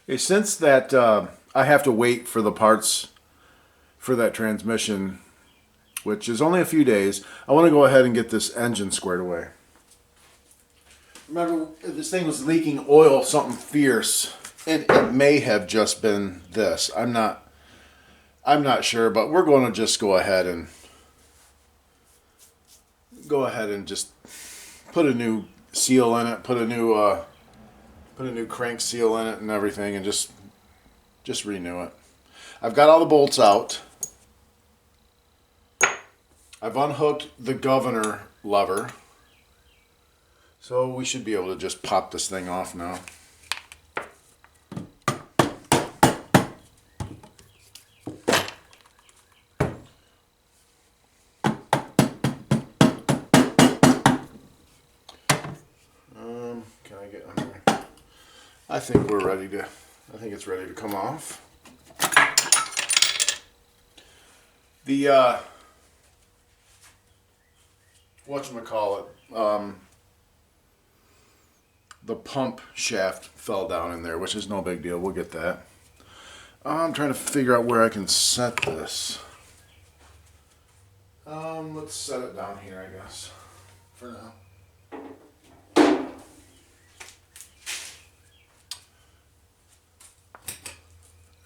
Okay, since that I have to wait for the parts for that transmission, which is only a few days, I want to go ahead and get this engine squared away. Remember, this thing was leaking oil, something fierce, and it may have just been this. I'm not sure, but we're going to just go ahead and just put a new seal in it, put a new crank seal in it and everything, and just renew it. I've got all the bolts out. I've unhooked the governor lever, so we should be able to just pop this thing off now. Can I get under? I think we're ready to. I think it's ready to come off. The whatchamacallit, the pump shaft fell down in there, which is no big deal. We'll get that. I'm trying to figure out where I can set this. Let's set it down here, I guess, for now.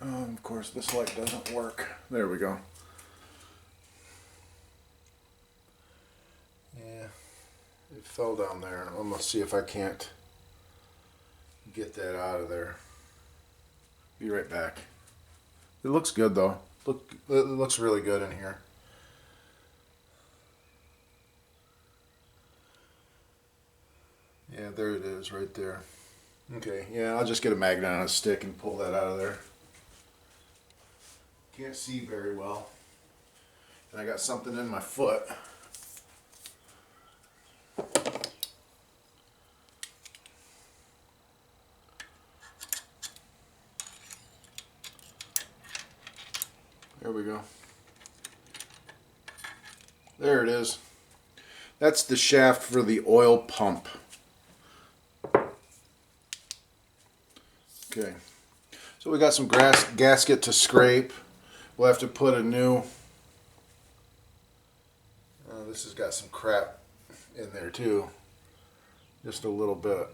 Of course, this light doesn't work. There we go. Yeah, it fell down there. I'm gonna see if I can't get that out of there. Be right back. It looks good though. It looks really good in here. Yeah, there it is right there. Okay, yeah, I'll just get a magnet on a stick and pull that out of there. Can't see very well. And I got something in my foot. There we go. There it is. That's the shaft for the oil pump. Okay. So we got some gasket to scrape. We'll have to put a new... this has got some crap in there too. Just a little bit.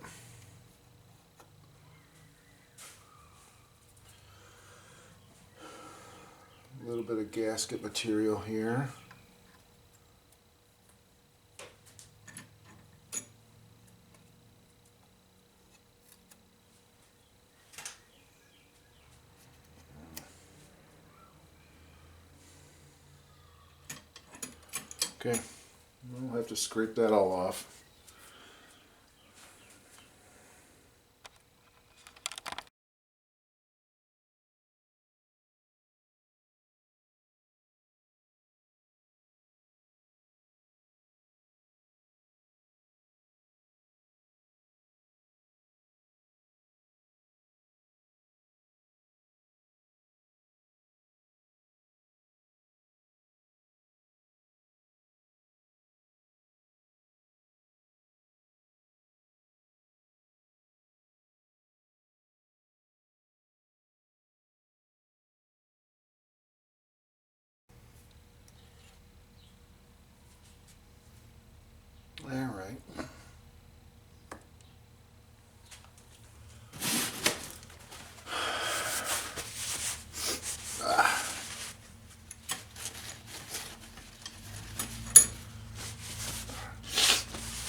A little bit of gasket material here. Okay, we'll have to scrape that all off. All right.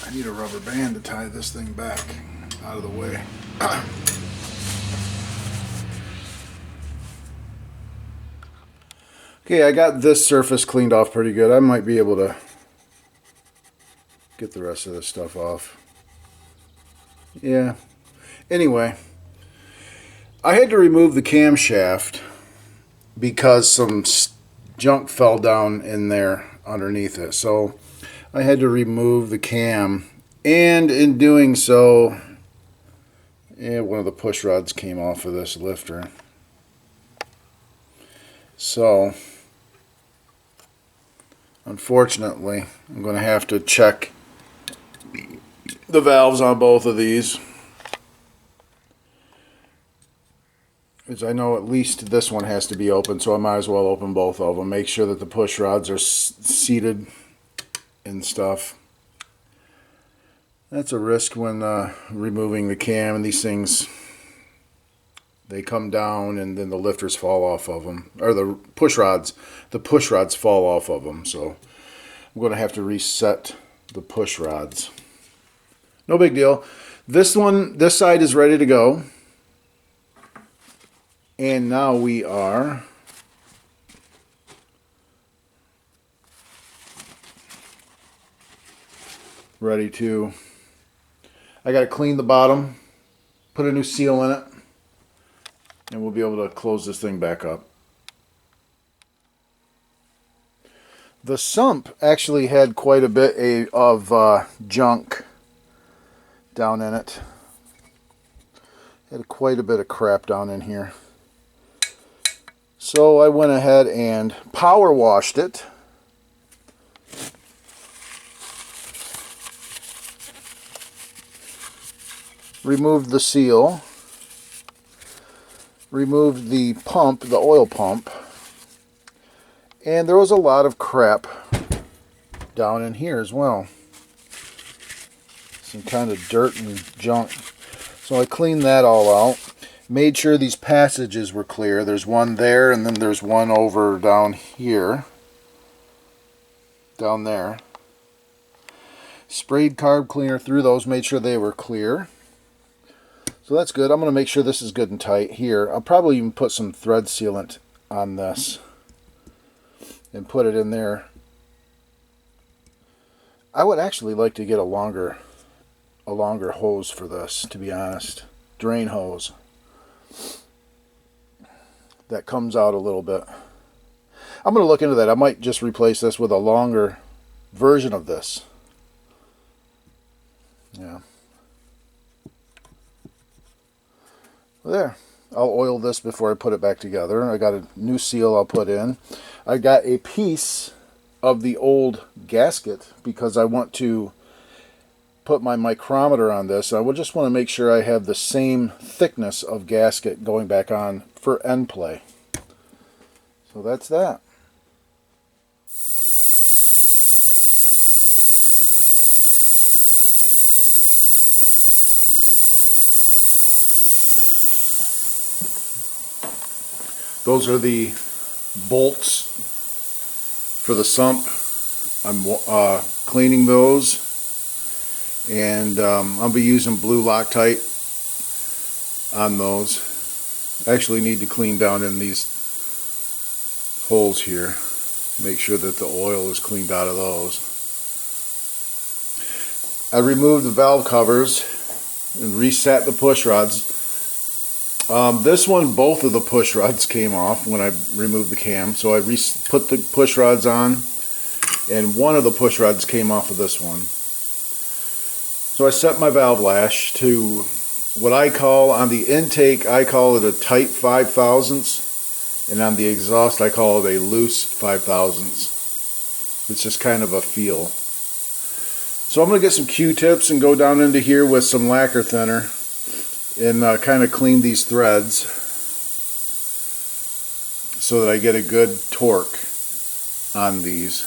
I need a rubber band to tie this thing back out of the way. Okay, I got this surface cleaned off pretty good. I might be able to get the rest of this stuff off. Yeah. Anyway, I had to remove the camshaft because some junk fell down in there underneath it. So I had to remove the cam, and in doing so, one of the push rods came off of this lifter. So unfortunately, I'm going to have to check the valves on both of these. is I know at least this one has to be open, so I might as well open both of them. Make sure that the push rods are seated and stuff. That's a risk when removing the cam, and these things, they come down and then the lifters fall off of them, or the push rods fall off of them. So I'm going to have to reset the push rods. No big deal. This side is ready to go. And now we are ready to, I got to clean the bottom, put a new seal in it, and we'll be able to close this thing back up. The sump actually had quite a bit of junk down in it. Had quite a bit of crap down in here. So I went ahead and power washed it. Removed the seal. Removed the pump, the oil pump. And there was a lot of crap down in here as well. Some kind of dirt and junk. So I cleaned that all out. Made sure these passages were clear. There's one there, and then there's one over down here. Down there. Sprayed carb cleaner through those, made sure they were clear. So that's good. I'm going to make sure this is good and tight here. I'll probably even put some thread sealant on this and put it in there. I would actually like to get a longer hose for this, to be honest. Drain hose. That comes out a little bit. I'm going to look into that. I might just replace this with a longer version of this. Yeah. Well, there. I'll oil this before I put it back together. I got a new seal I'll put in. I got a piece of the old gasket because I want to put my micrometer on this. I will just want to make sure I have the same thickness of gasket going back on for end play. So that's that. Those are the bolts for the sump. I'm cleaning those, and I'll be using blue Loctite on those. I actually need to clean down in these holes here. Make sure that the oil is cleaned out of those. I removed the valve covers and reset the push rods. This one, both of the push rods came off when I removed the cam, so I put the push rods on, and one of the push rods came off of this one. So I set my valve lash to what I call, on the intake, I call it a tight 5/1000, and on the exhaust I call it a loose 5/1000. It's just kind of a feel. So I'm going to get some Q-tips and go down into here with some lacquer thinner and kind of clean these threads so that I get a good torque on these.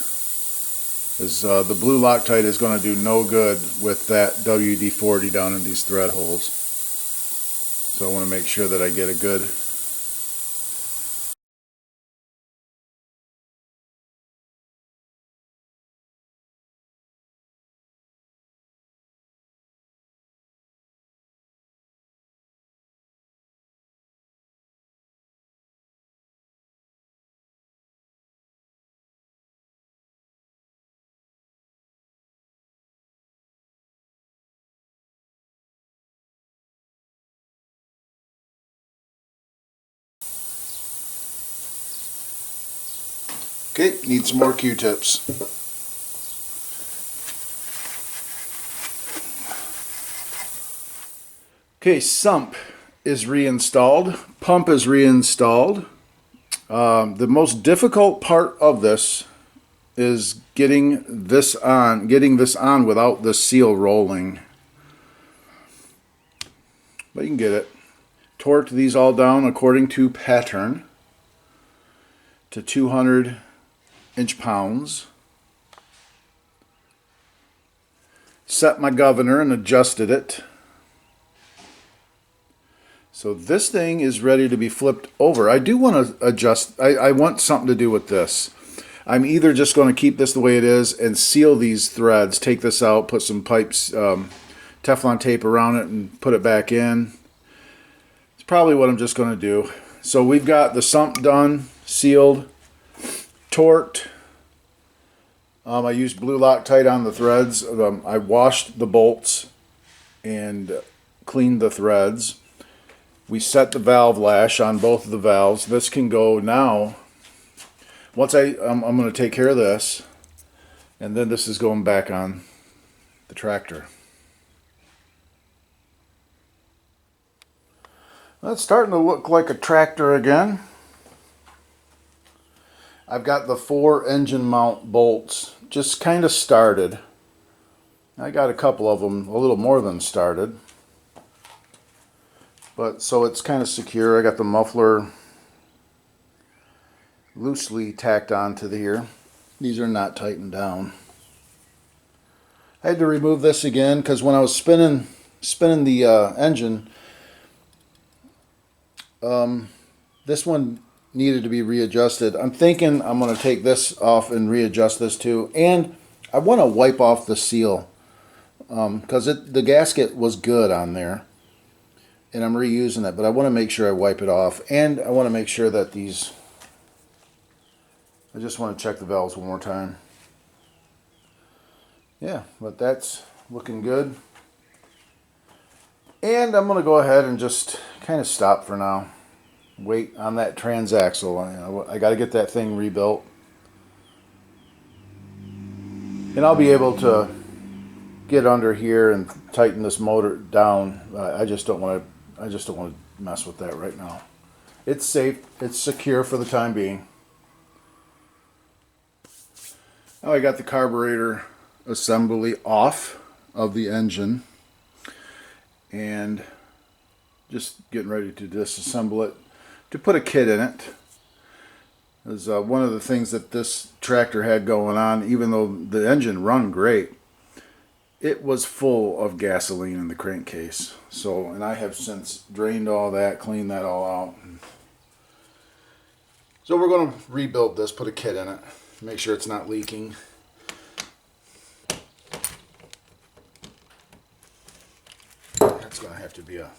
As the blue Loctite is going to do no good with that WD-40 down in these thread holes. So I want to make sure that I get a good Okay, need some more Q-tips. Okay, sump is reinstalled, pump is reinstalled. The most difficult part of this is getting this on without the seal rolling. But you can get it. torqued these all down according to pattern to 200 inch-pounds. Set my governor and adjusted it. So this thing is ready to be flipped over. I do want to adjust. I want something to do with this. I'm either just going to keep this the way it is and seal these threads, take this out, put some pipes, Teflon tape around it and put it back in. It's probably what I'm just going to do. So we've got the sump done, sealed, torqued. I used blue Loctite on the threads. I washed the bolts and cleaned the threads. We set the valve lash on both of the valves. This can go now. Once I'm going to take care of this, and then this is going back on the tractor. That's starting to look like a tractor again. I've got the 4 engine mount bolts just kind of started. I got a couple of them a little more than started. But so it's kind of secure. I got the muffler loosely tacked onto here. These are not tightened down. I had to remove this again because when I was spinning the engine, this one needed to be readjusted. I'm thinking I'm going to take this off and readjust this too. And I want to wipe off the seal because the gasket was good on there. And I'm reusing it, but I want to make sure I wipe it off. And I want to make sure that these... I just want to check the valves one more time. Yeah, but that's looking good. And I'm going to go ahead and just kind of stop for now. Wait on that transaxle. I got to get that thing rebuilt. And I'll be able to get under here and tighten this motor down. I just don't want to mess with that right now. It's safe. It's secure for the time being. Now I got the carburetor assembly off of the engine and just getting ready to disassemble it to put a kit in it. Is one of the things that this tractor had going on, even though the engine run great, it was full of gasoline in the crankcase. So, and I have since drained all that, cleaned that all out. So we're going to rebuild this, put a kit in it, make sure it's not leaking. That's going to have to be a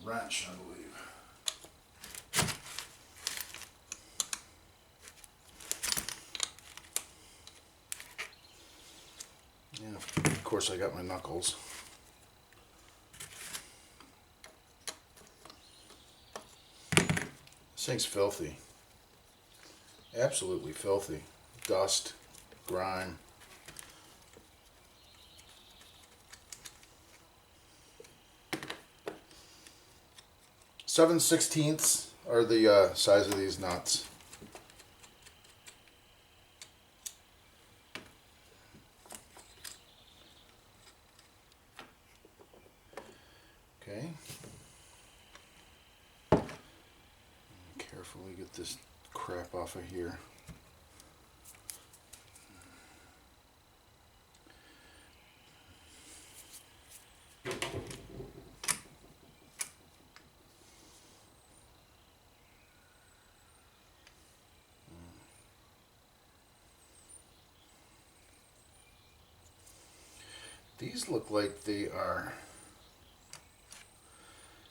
wrench, I believe. Yeah, of course I got my knuckles. This thing's filthy. Absolutely filthy. Dust, grime. (7/16) are the size of these nuts. Okay. Carefully get this crap off of here. These look like they are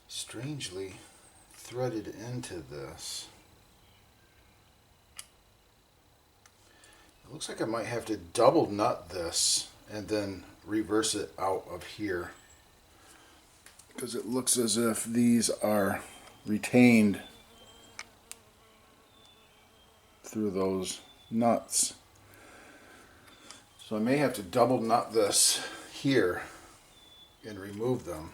strangely threaded into this. It looks like I might have to double nut this and then reverse it out of here, because it looks as if these are retained through those nuts. So I may have to double nut this here and remove them.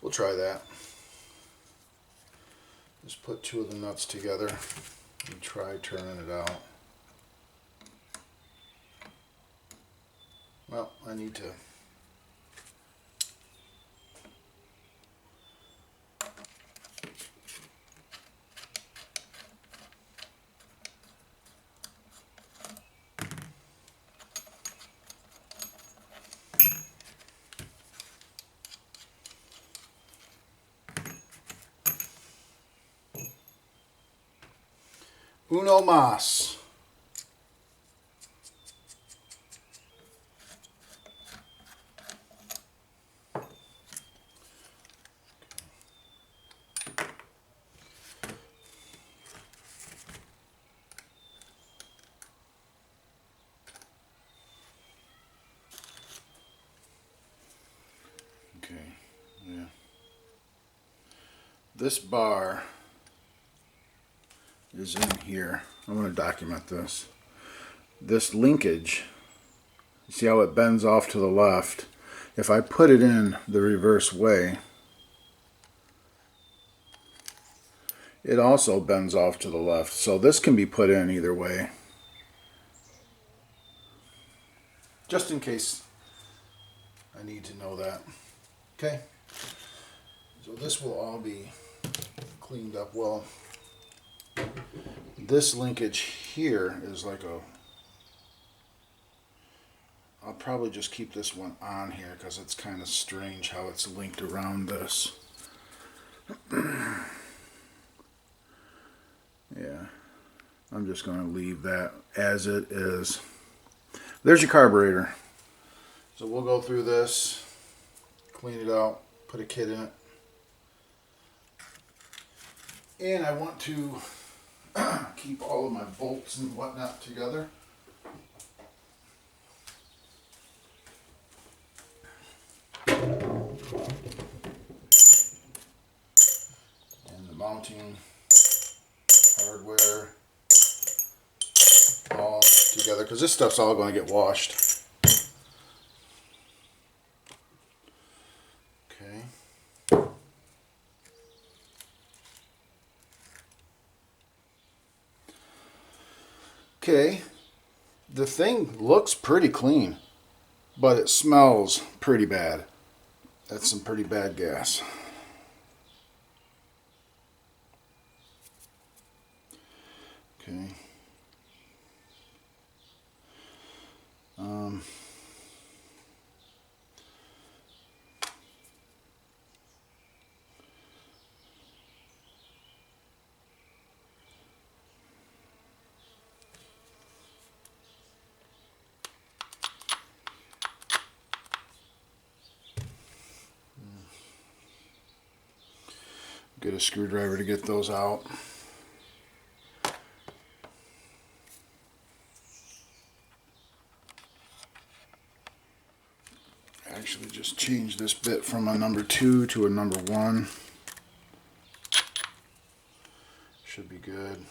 We'll try that. Just put two of the nuts together. and try turning it out. Well, I need to uno mas. Okay, yeah. This bar is in here. I'm going to document this. This linkage, you see how it bends off to the left? If I put it in the reverse way, it also bends off to the left. So this can be put in either way. Just in case I need to know that. Okay. So this will all be cleaned up well. This linkage here is like a... I'll probably just keep this one on here because it's kind of strange how it's linked around this. Yeah, I'm just going to leave that as it is. There's your carburetor. So we'll go through this, clean it out, put a kit in it. And I want to keep all of my bolts and whatnot together. And the mounting hardware all together, because this stuff's all going to get washed. Okay. Okay, the thing looks pretty clean, but it smells pretty bad. That's some pretty bad gas. Okay. Get a screwdriver to get those out. Actually just change this bit from a number 2 to a number 1. Should be good.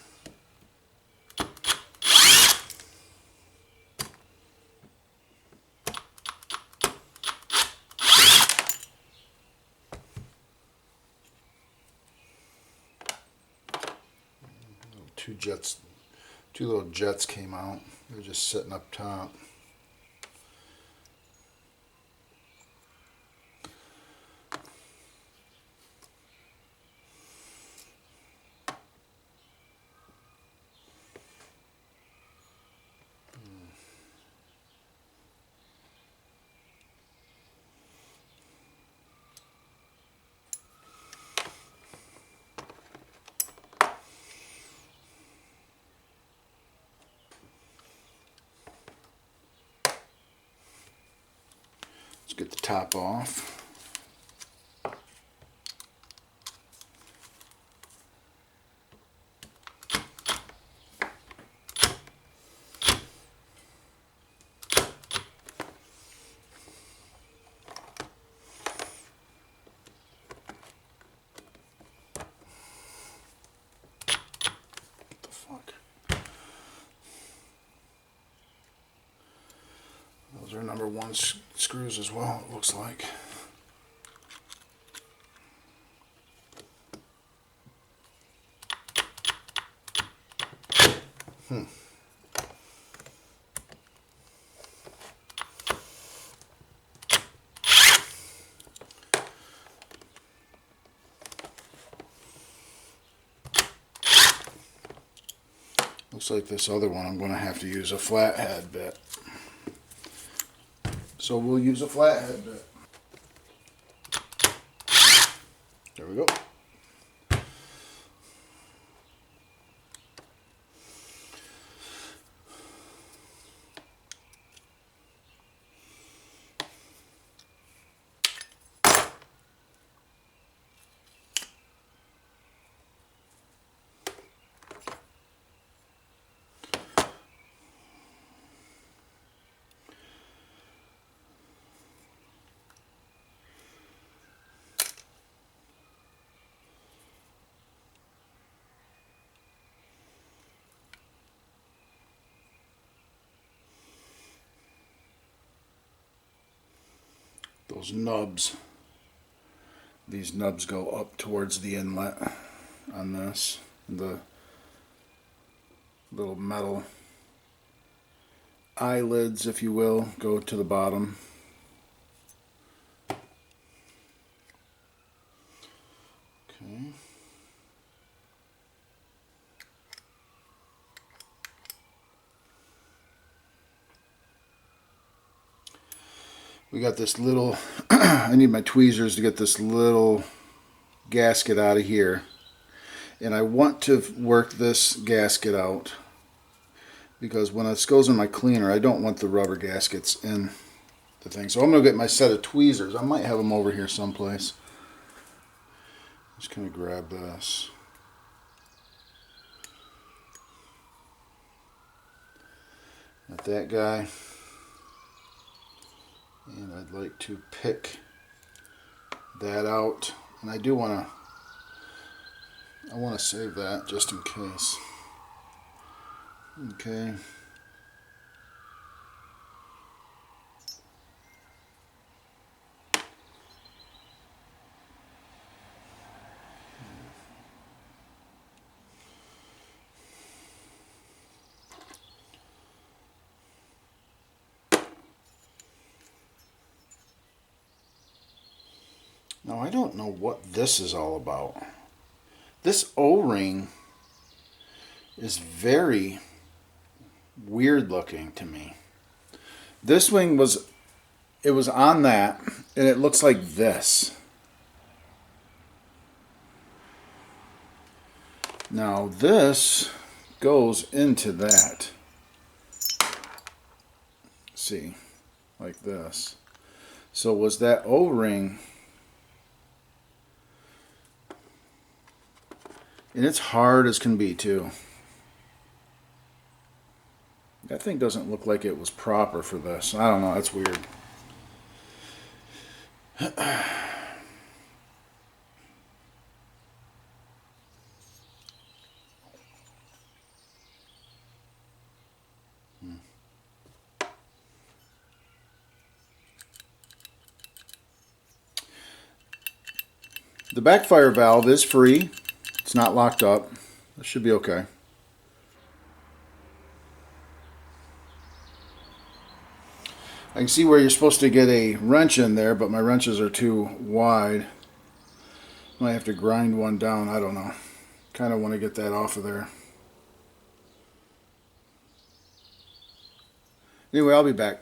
Two little jets came out. They're just sitting up top. Let's get the top off. What the fuck? Those are number 1 screws as well, it looks like. Looks like this other one I'm going to have to use a flathead bit. So we'll use a flathead bit. There we go. Those nubs, these nubs go up towards the inlet on this. The little metal eyelids, if you will, go to the bottom. Okay. We got this little, I need my tweezers to get this little gasket out of here. And I want to work this gasket out because when this goes in my cleaner, I don't want the rubber gaskets in the thing. So I'm going to get my set of tweezers. I might have them over here someplace. Just kind of grab this. Got that guy. And I'd like to pick that out. And I do want to save that just in case. Okay. Now I don't know what this is all about. This O-ring is very weird looking to me. This wing was on that, and it looks like this. Now this goes into that. See, like this. So was that O-ring? And it's hard as can be too. That thing doesn't look like it was proper for this. I don't know, that's weird. The backfire valve is free. It's not locked up. This should be okay. I can see where you're supposed to get a wrench in there, but my wrenches are too wide. Might have to grind one down. I don't know. Kind of want to get that off of there. Anyway, I'll be back.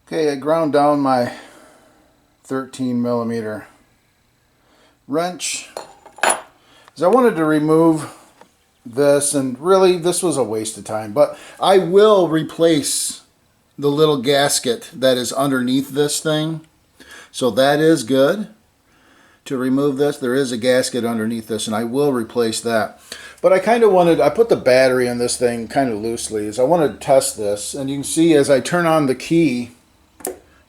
Okay, I ground down my 13mm wrench, because I wanted to remove this, and really this was a waste of time, but I will replace the little gasket that is underneath this thing. So that is good to remove this. There is a gasket underneath this, and I will replace that. But I kind of wanted, I put the battery in this thing kind of loosely, as I wanted to test this, and you can see as I turn on the key,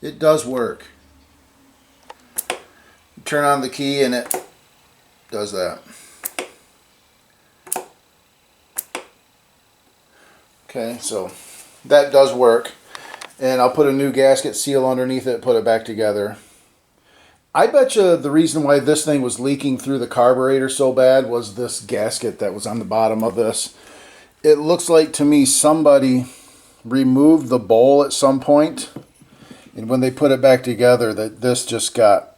it does work. Turn on the key and it does that. Okay, so that does work. And I'll put a new gasket seal underneath it, put it back together. I bet you the reason why this thing was leaking through the carburetor so bad was this gasket that was on the bottom of this. It looks like to me somebody removed the bowl at some point, and when they put it back together, that this just got,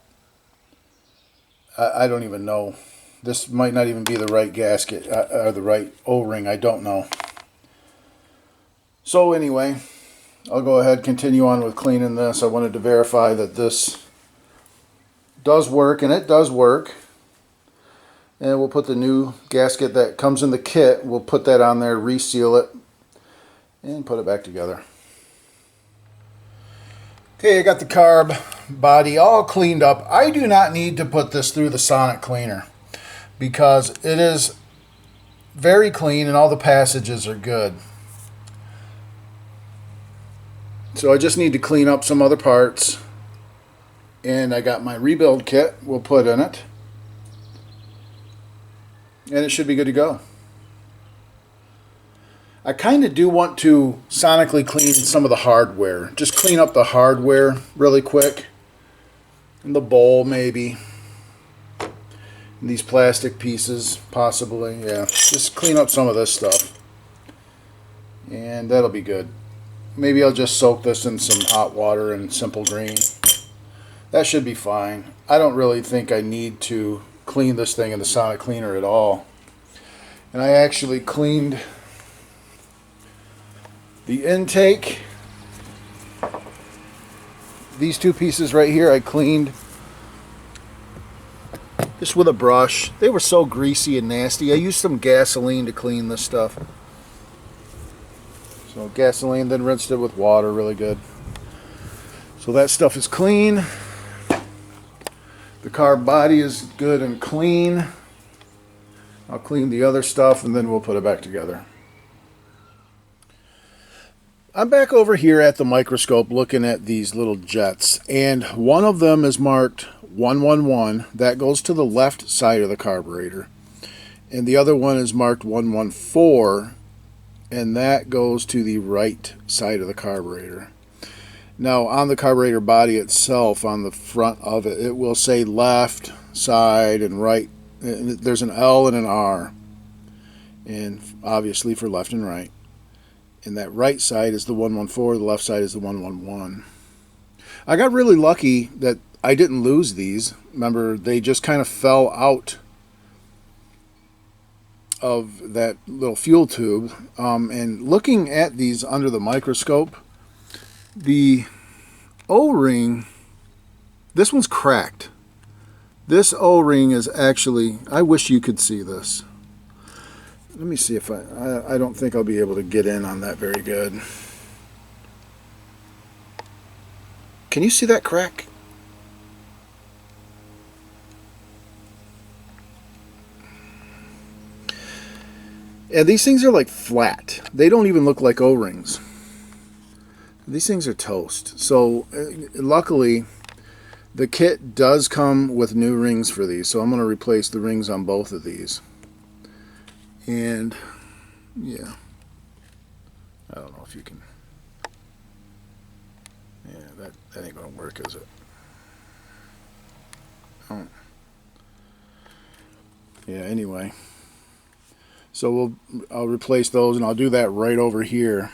I don't even know. This might not even be the right gasket or the right O-ring. I don't know. So anyway, I'll go ahead and continue on with cleaning this. I wanted to verify that this does work, and it does work. And we'll put the new gasket that comes in the kit, we'll put that on there, reseal it, and put it back together. Okay, I got the carb body all cleaned up. I do not need to put this through the sonic cleaner because it is very clean and all the passages are good. So I just need to clean up some other parts. And I got my rebuild kit we'll put in it. And it should be good to go. I kind of do want to sonically clean some of the hardware. Just clean up the hardware really quick. And the bowl maybe. And these plastic pieces possibly. Yeah, just clean up some of this stuff. And that'll be good. Maybe I'll just soak this in some hot water and simple green. That should be fine. I don't really think I need to clean this thing in the sonic cleaner at all. And I actually cleaned the intake. These two pieces right here I cleaned just with a brush. They were so greasy and nasty. I used some gasoline to clean this stuff. So gasoline, then rinsed it with water really good. So that stuff is clean. The carb body is good and clean. I'll clean the other stuff and then we'll put it back together. I'm back over here at the microscope looking at these little jets, and one of them is marked 111. That goes to the left side of the carburetor. And the other one is marked 114. And that goes to the right side of the carburetor. Now on the carburetor body itself, on the front of it, it will say left side and right. There's an L and an R, and obviously for left and right. And that right side is the 114, the left side is the 111. I got really lucky that I didn't lose these. Remember, they just kind of fell out of that little fuel tube, and looking at these under the microscope, the O-ring, this one's cracked. This O-ring is actually, I wish you could see this. Let me see if I don't think I'll be able to get in on that very good. Can you see that crack? And these things are like flat. They don't even look like O-rings. These things are toast. So luckily the kit does come with new rings for these. So I'm going to replace the rings on both of these. And yeah, I don't know if you can. Yeah, that ain't going to work, is it? Oh. Yeah, anyway. So I'll replace those, and I'll do that right over here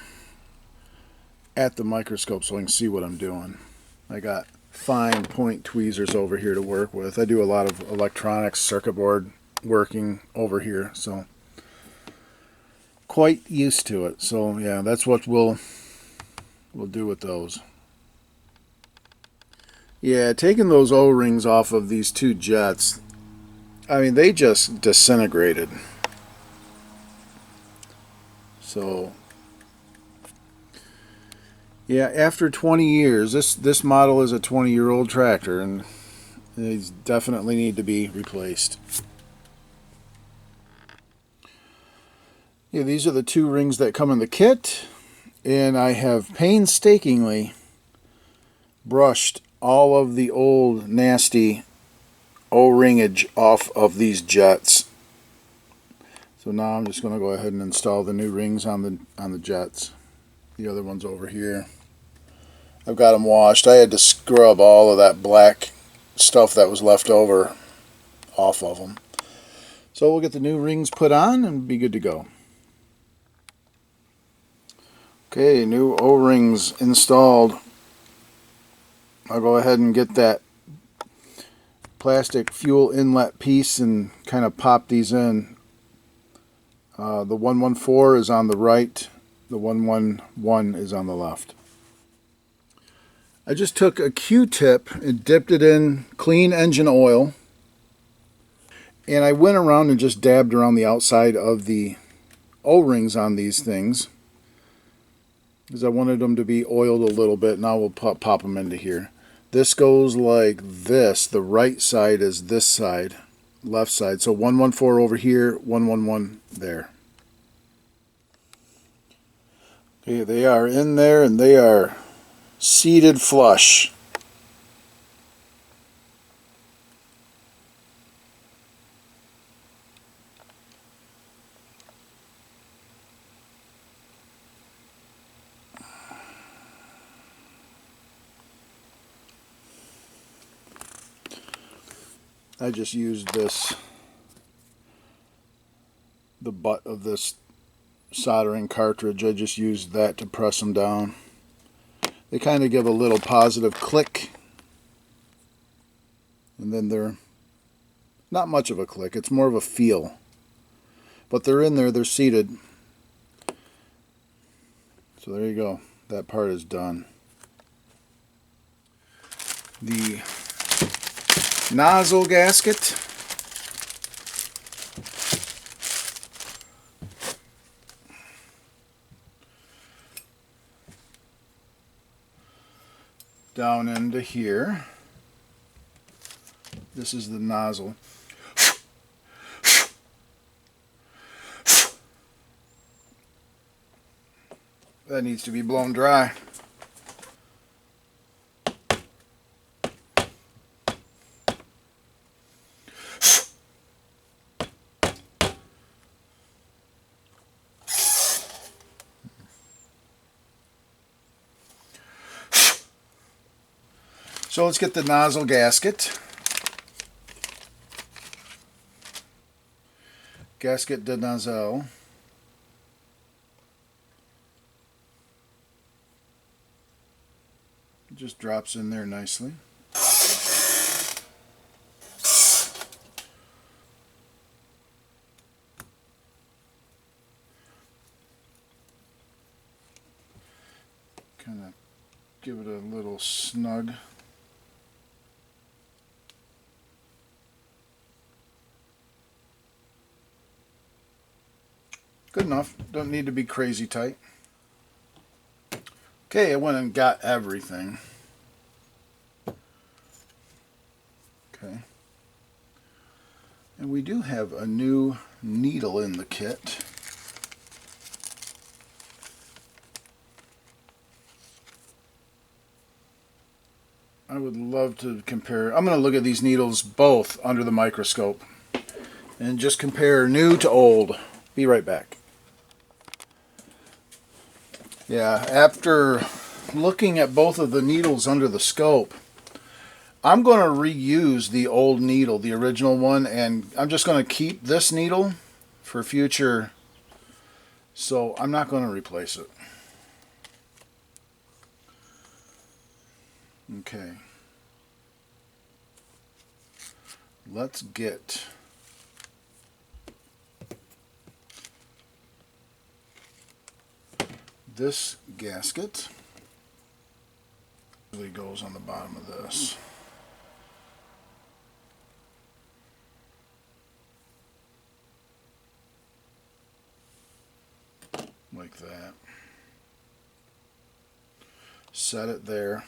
at the microscope so I can see what I'm doing. I got fine point tweezers over here to work with. I do a lot of electronics circuit board working over here, so quite used to it. So yeah, that's what we'll do with those. Yeah, taking those O-rings off of these two jets, I mean, they just disintegrated. So yeah, after 20 years, this model is a 20-year-old tractor, and these definitely need to be replaced. Yeah, these are the two rings that come in the kit, and I have painstakingly brushed all of the old nasty O-ringage off of these jets. So now I'm just going to go ahead and install the new rings on the jets. The other one's over here. I've got them washed. I had to scrub all of that black stuff that was left over off of them. So we'll get the new rings put on and be good to go. Okay, new O-rings installed. I'll go ahead and get that plastic fuel inlet piece and kind of pop these in. The 114 is on the right, the 111 is on the left. I just took a Q-tip and dipped it in clean engine oil, and I went around and just dabbed around the outside of the O-rings on these things because I wanted them to be oiled a little bit. Now we'll pop them into here. This goes like this. The right side is this side, left side. So 114 over here, 111 there. Okay, they are in there and they are seated flush. I just used this, the butt of this soldering cartridge. I just used that to press them down. They kind of give a little positive click, and then they're not much of a click, it's more of a feel. But they're in there, they're seated. So there you go, that part is done. The nozzle gasket. Down into here. This is the nozzle. That needs to be blown dry. So let's get the nozzle gasket. Gasket de nozzle. It just drops in there nicely. Kind of give it a little snug. Good enough. Don't need to be crazy tight. Okay, I went and got everything. Okay. And we do have a new needle in the kit. I would love to compare. I'm going to look at these needles both under the microscope and just compare new to old. Be right back. Yeah, after looking at both of the needles under the scope, I'm going to reuse the old needle, the original one, and I'm just going to keep this needle for future, so I'm not going to replace it. Okay. Let's get this gasket. It really goes on the bottom of this. Like that. Set it there.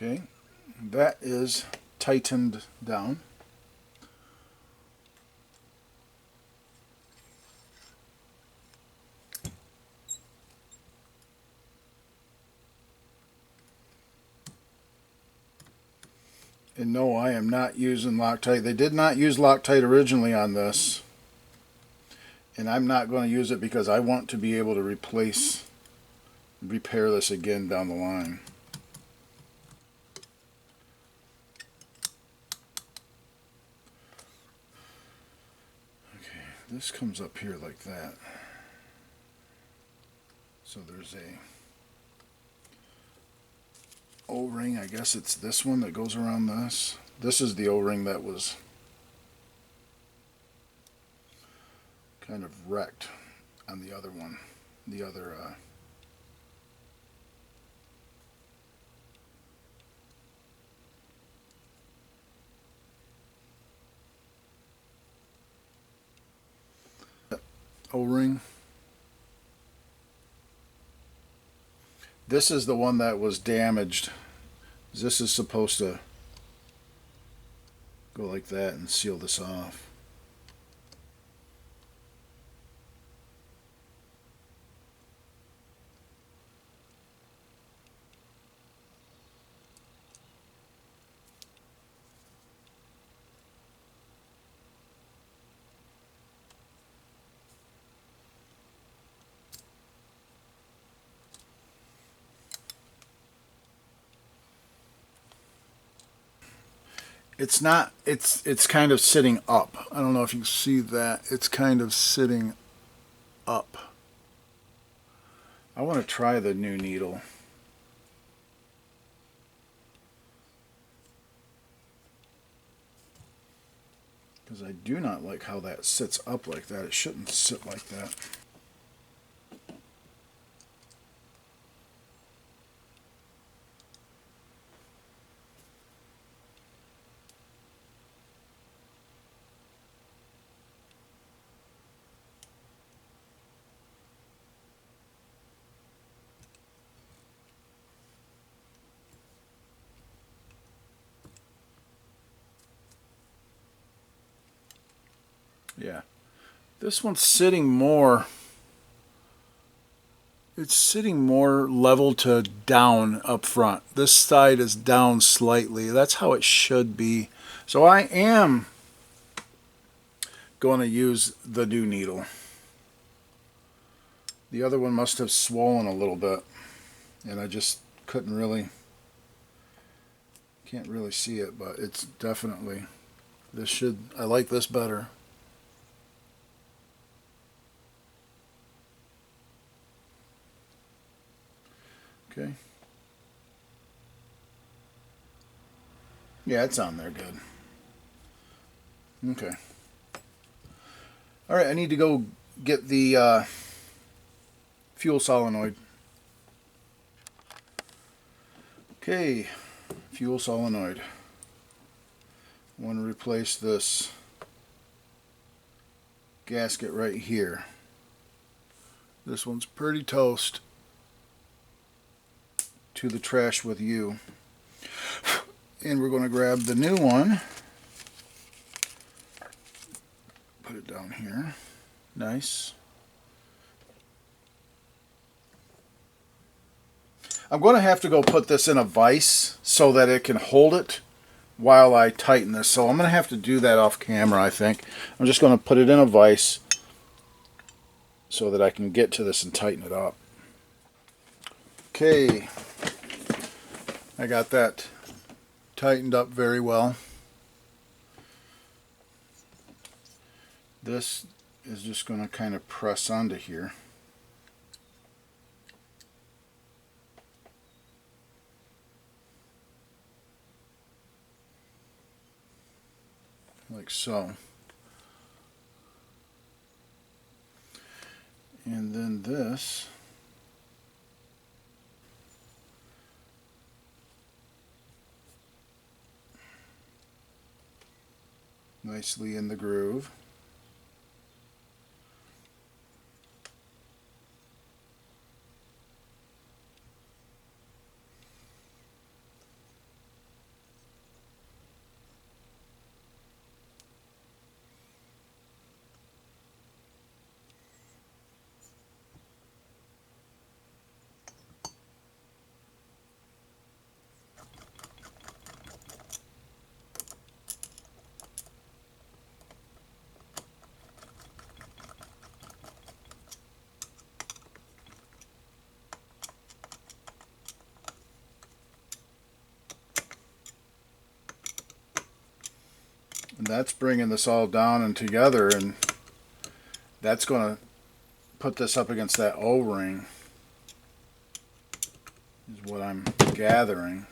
Okay, that is tightened down. And no, I am not using Loctite. They did not use Loctite originally on this. And I'm not going to use it because I want to be able to repair this again down the line. Okay, this comes up here like that. So there's a O-ring, I guess it's this one that goes around this. This is the O-ring that was kind of wrecked on the other one. The other O-ring. This is the one that was damaged. This is supposed to go like that and seal this off. It's not, it's kind of sitting up. I don't know if you can see that. It's kind of sitting up. I want to try the new needle. Because I do not like how that sits up like that. It shouldn't sit like that. Yeah, this one's sitting more, it's sitting more level to down up front. This side is down slightly. That's how it should be. So I am going to use the new needle. The other one must have swollen a little bit, and I just can't really see it, but it's definitely, I like this better. Okay. Yeah, it's on there good. Okay. All right, I need to go get the fuel solenoid. Okay, fuel solenoid. I want to replace this gasket right here. This one's pretty toast. To the trash with you. And we're going to grab the new one. Put it down here. Nice. I'm going to have to go put this in a vise so that it can hold it while I tighten this. So I'm going to have to do that off camera, I think. I'm just going to put it in a vise so that I can get to this and tighten it up. Okay. I got that tightened up very well. This is just going to kind of press onto here. Like so. And then this nicely in the groove. And that's bringing this all down and together, and that's going to put this up against that O-ring, is what I'm gathering.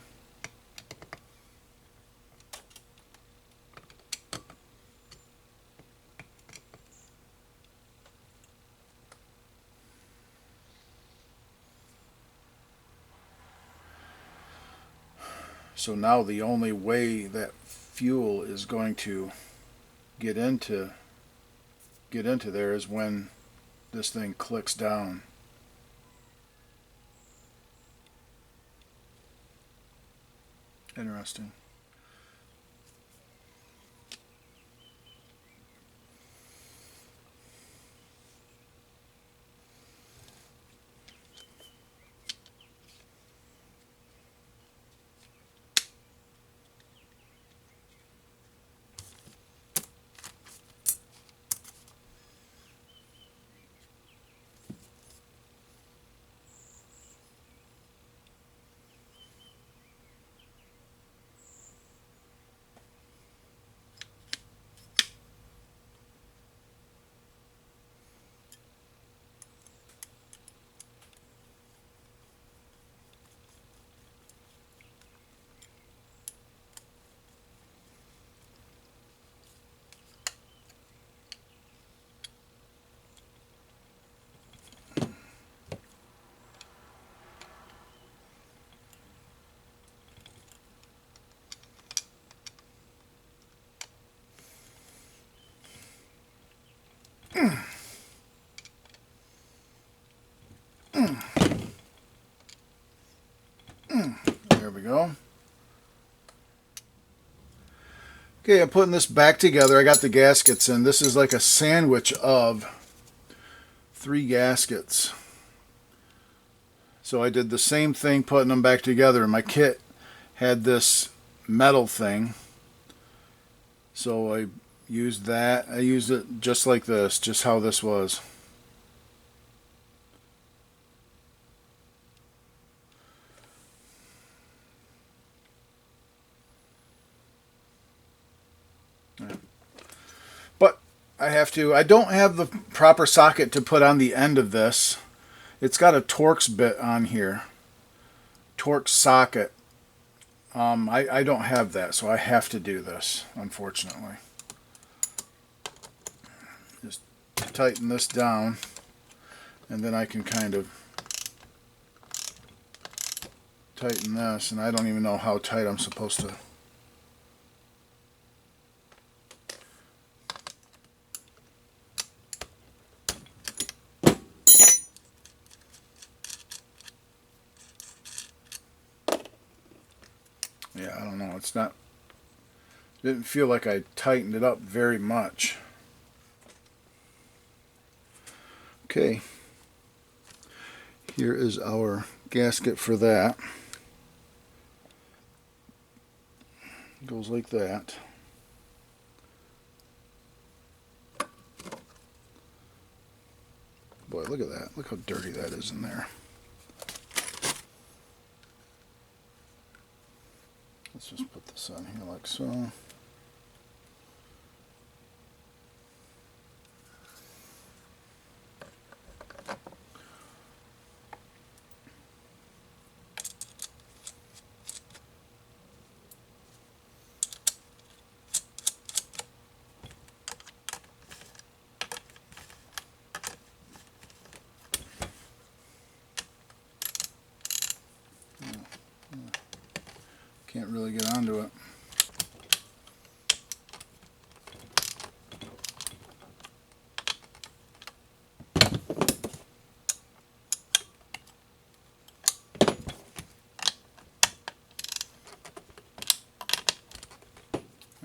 So now the only way that fuel is going to get into there is when this thing clicks down. Interesting. There we go. Okay, I'm putting this back together. I got the gaskets in. This is like a sandwich of 3 gaskets. So I did the same thing putting them back together. My kit had this metal thing, so I used that. I used it just like this, just how this was. But I don't have the proper socket to put on the end of this. It's got a Torx bit on here. Torx socket. I don't have that, so I have to do this, unfortunately. Just tighten this down, and then I can kind of tighten this, and I don't even know how tight I'm supposed to. Yeah, I don't know. It's not. Didn't feel like I tightened it up very much. Okay. Here is our gasket for that. Goes like that. Boy, look at that. Look how dirty that is in there. Let's just put this on here like so. Can't really get onto it.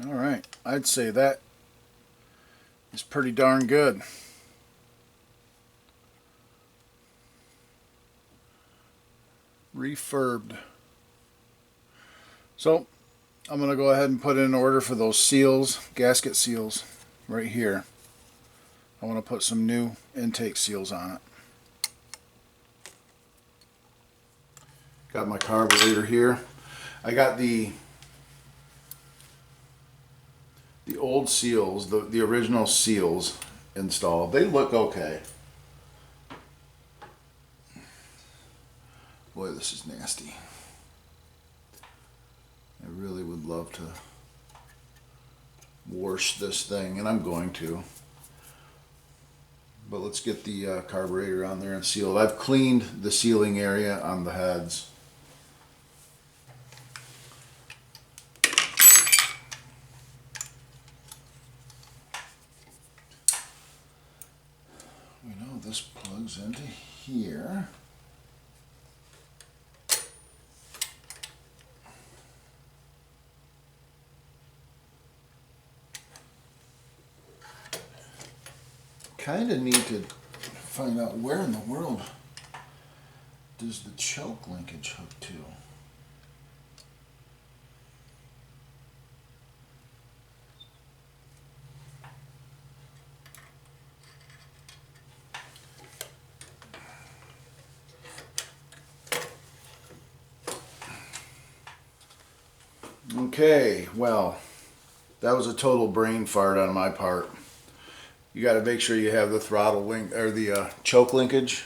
All right, I'd say that is pretty darn good. Refurbed. So I'm going to go ahead and put in an order for those seals, gasket seals, right here. I want to put some new intake seals on it. Got my carburetor here. I got the the old seals, the original seals installed. They look okay. Boy, this is nasty. I really would love to wash this thing, and I'm going to. But let's get the carburetor on there and seal it. I've cleaned the sealing area on the heads. We know this plugs into here. Kind of need to find out where in the world does the choke linkage hook to. Okay, well, that was a total brain fart on my part. You got to make sure you have the throttle link or the choke linkage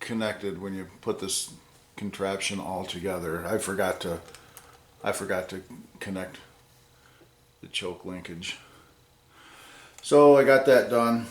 connected when you put this contraption all together. I forgot to connect the choke linkage. So I got that done.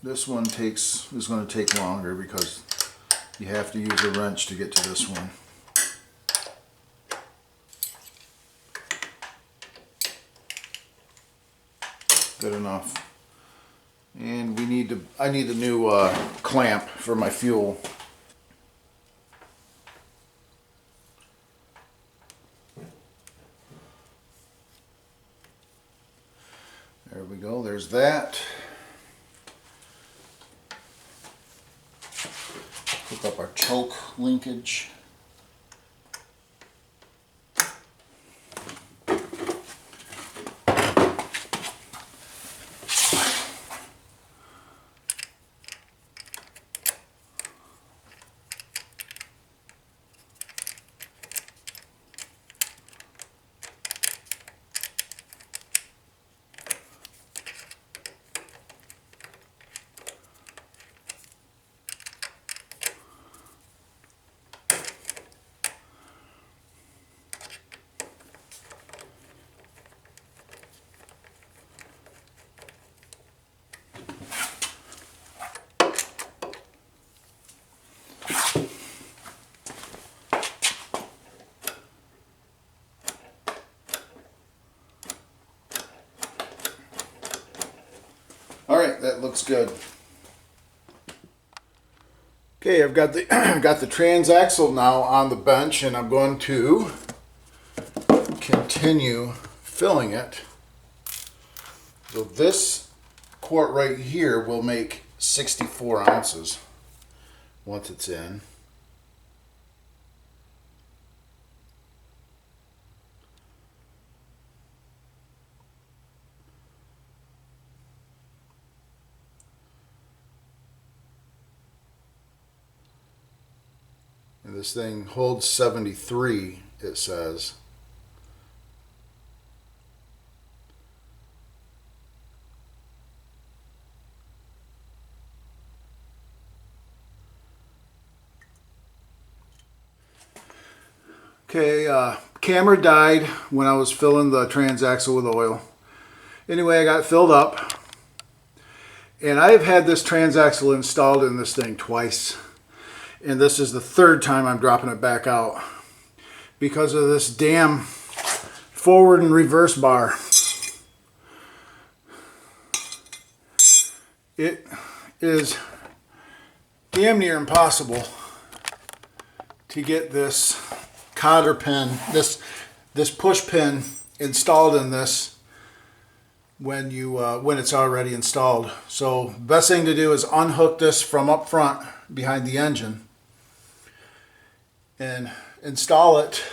This one is going to take longer because you have to use a wrench to get to this one. Good enough. And I need a new clamp for my fuel. There we go, there's that. Hook up our choke linkage. Alright, that looks good. Okay, I've got the got the Transaxle now on the bench, and I'm going to continue filling it. So this quart right here will make 64 ounces once it's in. And this thing holds 73, it says. Okay, camera died when I was filling the Transaxle with oil. Anyway, I got it filled up. And I've had this Transaxle installed in this thing twice. And this is the third time I'm dropping it back out because of this damn forward and reverse bar. It is damn near impossible to get this cotter pin, this push pin installed in this when it's already installed. So best thing to do is unhook this from up front behind the engine and install it,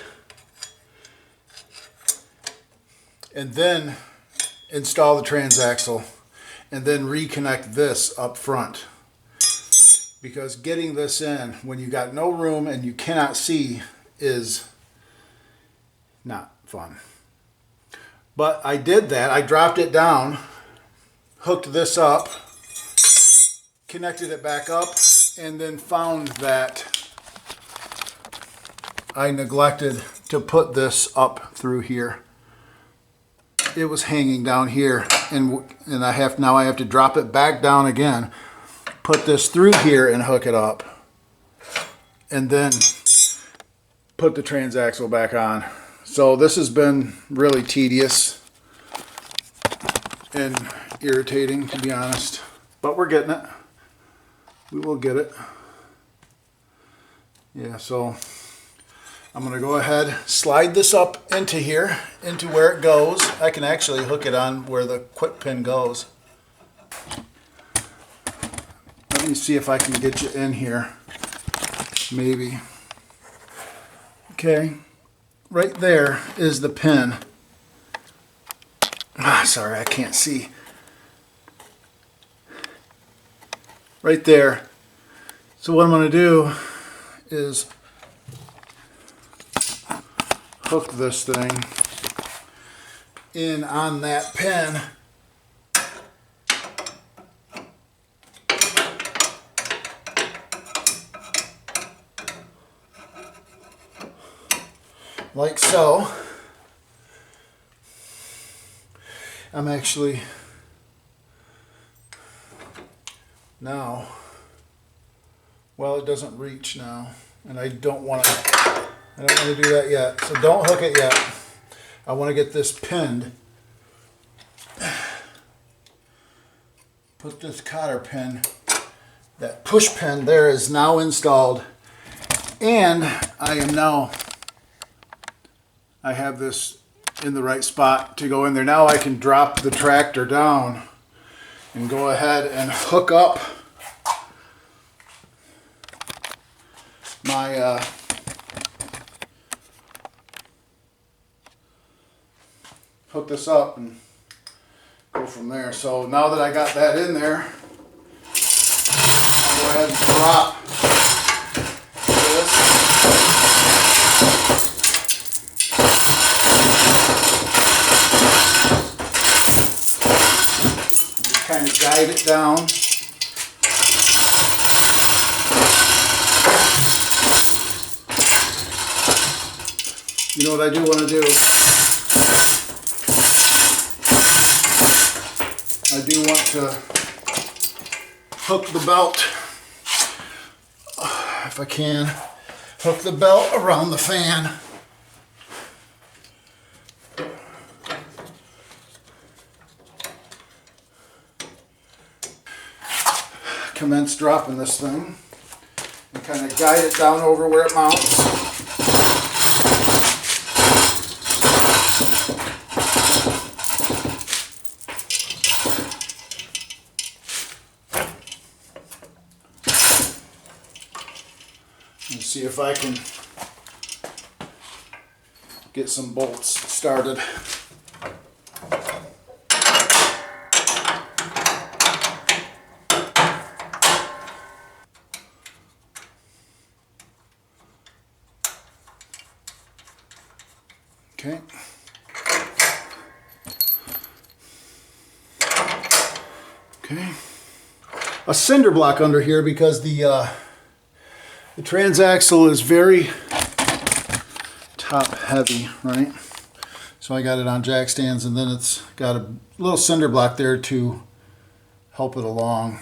and then install the transaxle, and then reconnect this up front. Because getting this in when you got no room and you cannot see is not fun. But I did that. I dropped it down, hooked this up, connected it back up, and then found that I neglected to put this up through here. It was hanging down here, and I have to drop it back down again, put this through here and hook it up, and then put the transaxle back on. So this has been really tedious and irritating, to be honest, but we're getting it. We will get it. Yeah, so I'm going to go ahead, slide this up into here, into where it goes. I can actually hook it on where the quick pin goes. Let me see if I can get you in here. Maybe. Okay. Right there is the pin. Sorry, I can't see. Right there. So what I'm going to do is hook this thing in on that pin. Like so. I'm actually now, well, it doesn't reach now, and I don't want to do that yet. So don't hook it yet. I want to get this pinned. Put this cotter pin, that push pin there is now installed, and I have this in the right spot to go in there. Now I can drop the tractor down and go ahead and hook up my hook this up and go from there. So now that I got that in there, I'll go ahead and drop this. Kind of guide it down. You know what I do want to do? I do want to hook the belt, if I can, hook the belt around the fan. Commence dropping this thing and kind of guide it down over where it mounts. And see if I can get some bolts started. Okay. Okay. A cinder block under here because the transaxle is very top heavy, right? So I got it on jack stands, and then it's got a little cinder block there to help it along.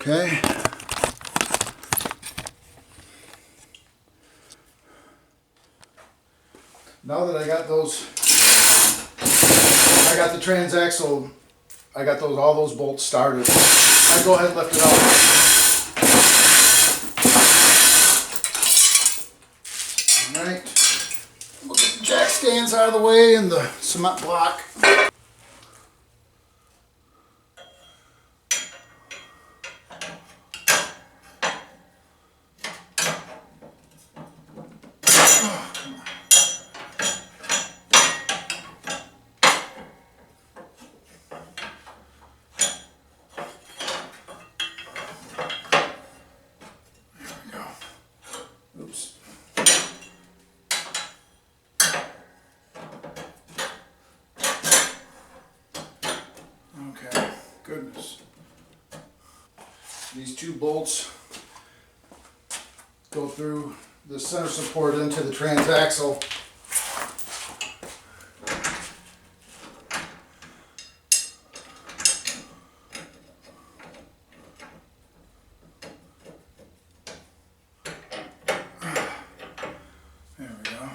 Okay. Now that I got those, I got the transaxle, I got all those bolts started. I go ahead and lift it up. All right. We'll get the jack stands out of the way and the cement block. Oops. Okay, goodness. These two bolts go through the center support into the transaxle. There we go.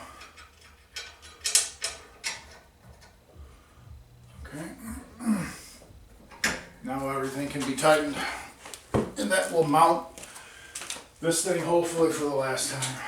Okay. Now everything can be tightened, and that will mount this thing hopefully for the last time.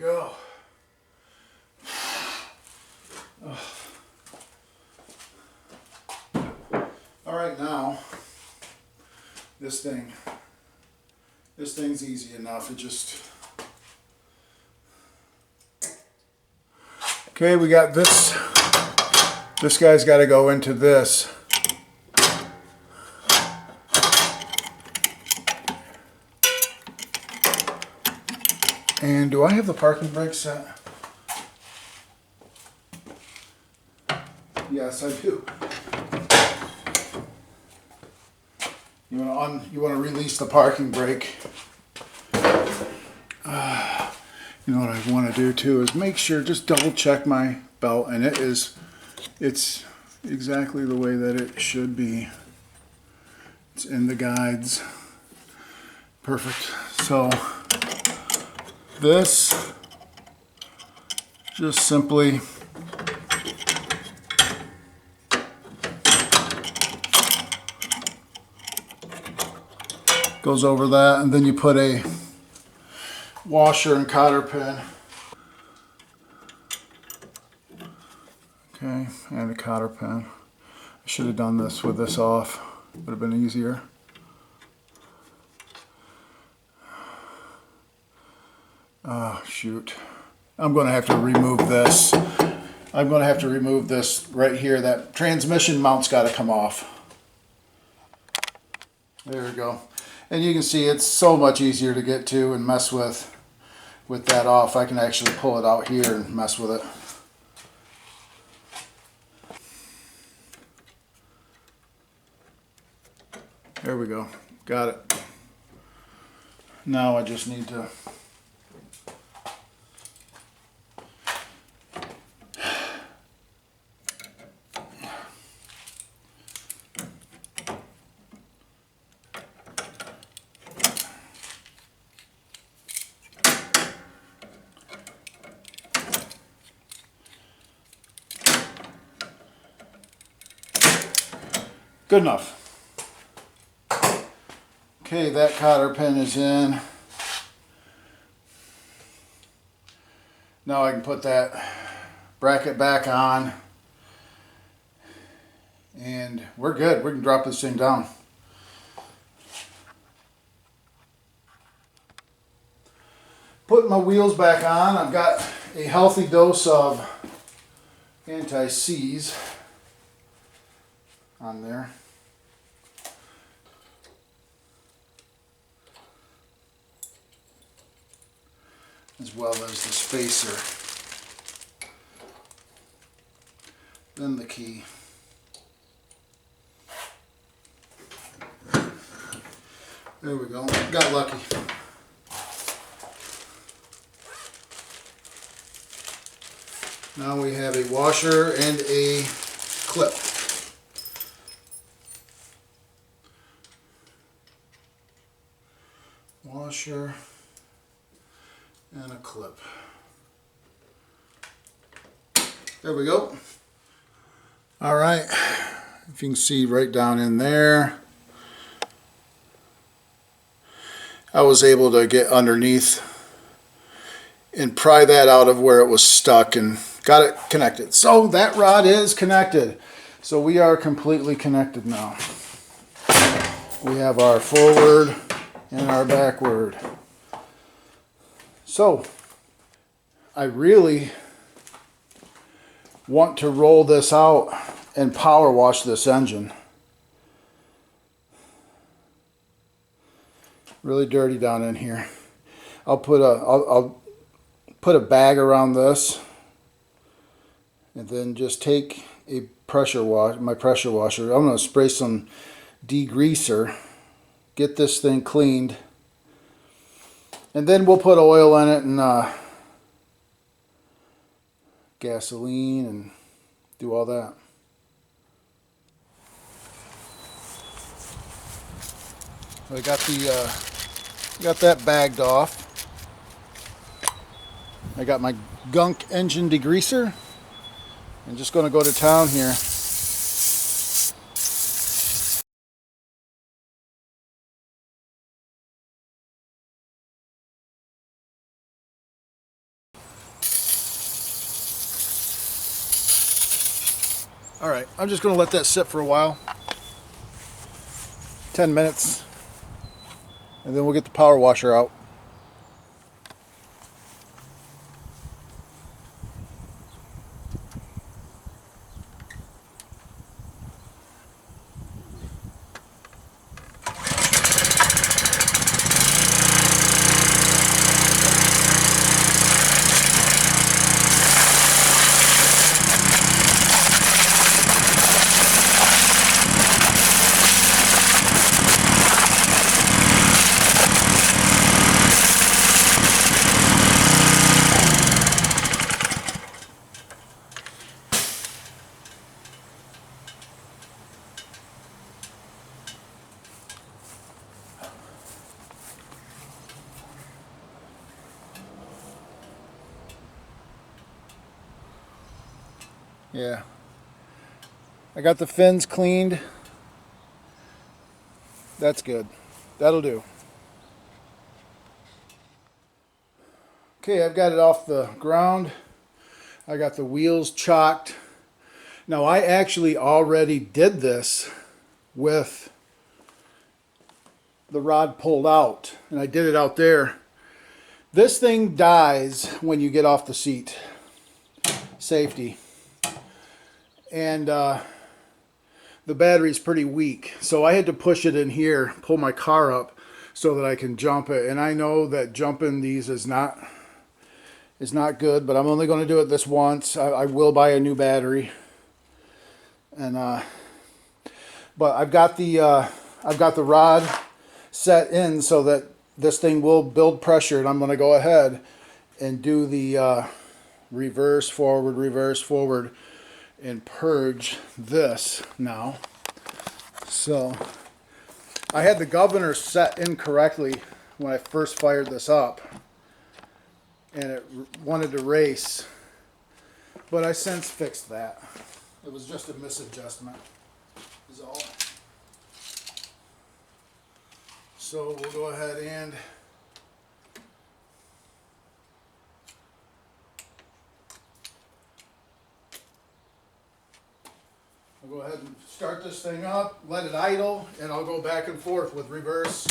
Go. All right, now this thing's easy enough. It just, okay, we got this guy's got to go into this. And do I have the parking brake set? Yes, I do. You want to release the parking brake. You know what I want to do too is make sure, just double check my belt, and it's exactly the way that it should be. It's in the guides. Perfect. So this just simply goes over that, and then you put a washer and cotter pin. Okay, and a cotter pin. I should have done this with this off. Would have been easier. Oh, shoot. I'm going to have to remove this. I'm going to have to remove this right here. That transmission mount's got to come off. There we go. And you can see it's so much easier to get to and mess with that off. I can actually pull it out here and mess with it. There we go. Got it. Now I just need to good enough. Okay, that cotter pin is in. Now I can put that bracket back on, and we're good. We can drop this thing down. Putting my wheels back on, I've got a healthy dose of anti-seize on there. As well as the spacer. Then the key. There we go. Got lucky. Now we have a washer and a clip. Washer and a clip. There we go. All right, if you can see right down in there, I was able to get underneath and pry that out of where it was stuck and got it connected. So that rod is connected. So we are completely connected now. We have our forward and our backward. So I really want to roll this out and power wash this engine. Really dirty down in here. I'll put a bag around this and then just take a my pressure washer. I'm going to spray some degreaser, get this thing cleaned, and then we'll put oil in it and gasoline and do all that. I got that bagged off. I got my gunk engine degreaser. I'm just going to go to town here. Alright, I'm just going to let that sit for a while. 10 minutes. And then we'll get the power washer out. Yeah, I got the fins cleaned. That's good. That'll do. Okay, I've got it off the ground. I got the wheels chocked. Now I actually already did this with the rod pulled out, and I did it out there. This thing dies when you get off the seat. Safety. And the battery's pretty weak, so I had to push it in here, pull my car up so that I can jump it. And I know that jumping these is not good, but I'm only going to do it this once. I will buy a new battery, and but I've got the rod set in so that this thing will build pressure, and I'm going to go ahead and do the reverse forward and purge this now. So I had the governor set incorrectly when I first fired this up, and it wanted to race, but I since fixed that. It was just a misadjustment is all. So we'll go ahead and I'll go ahead and start this thing up, let it idle, and I'll go back and forth with reverse.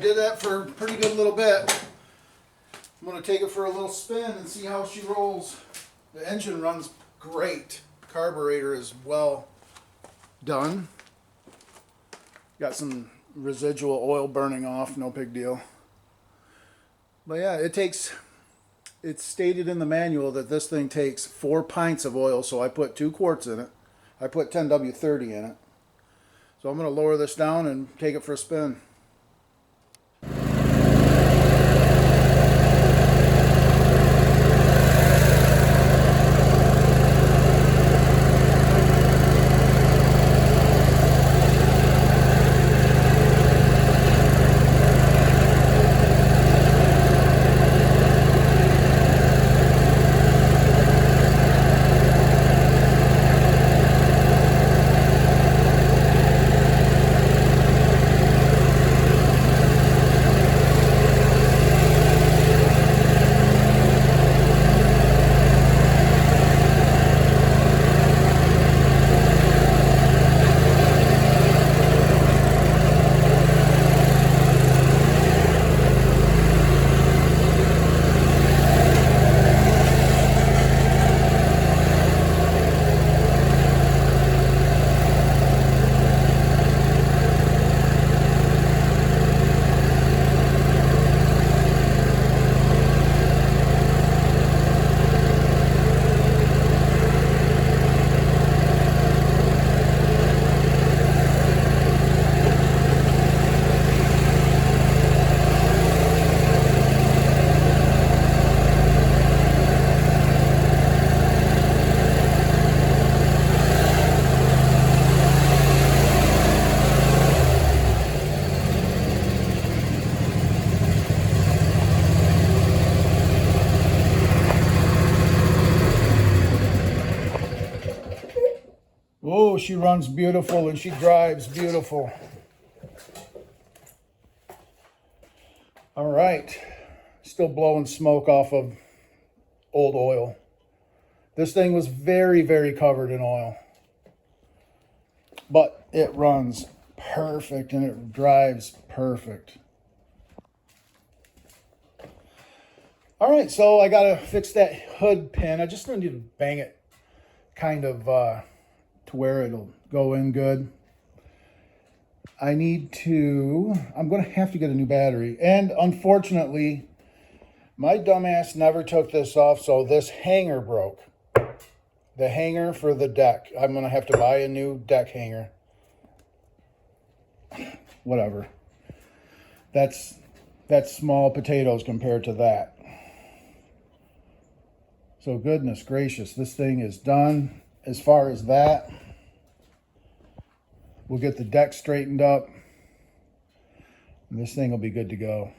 did that for a pretty good little bit. I'm going to take it for a little spin and see how she rolls. The engine runs great. Carburetor is well done. Got some residual oil burning off, no big deal. But yeah, it's stated in the manual that this thing takes 4 pints of oil, so I put 2 quarts in it. I put 10W30 in it. So I'm going to lower this down and take it for a spin. Oh, she runs beautiful and she drives beautiful. All right, still blowing smoke off of old oil. This thing was very, very covered in oil, but it runs perfect and it drives perfect. All right, so I gotta fix that hood pin. I just need to bang it kind of to where it'll go in good. I'm gonna have to get a new battery. And unfortunately, my dumbass never took this off, so this hanger broke. The hanger for the deck. I'm gonna have to buy a new deck hanger. Whatever. That's small potatoes compared to that. So goodness gracious, this thing is done. As far as that, we'll get the deck straightened up, and this thing will be good to go.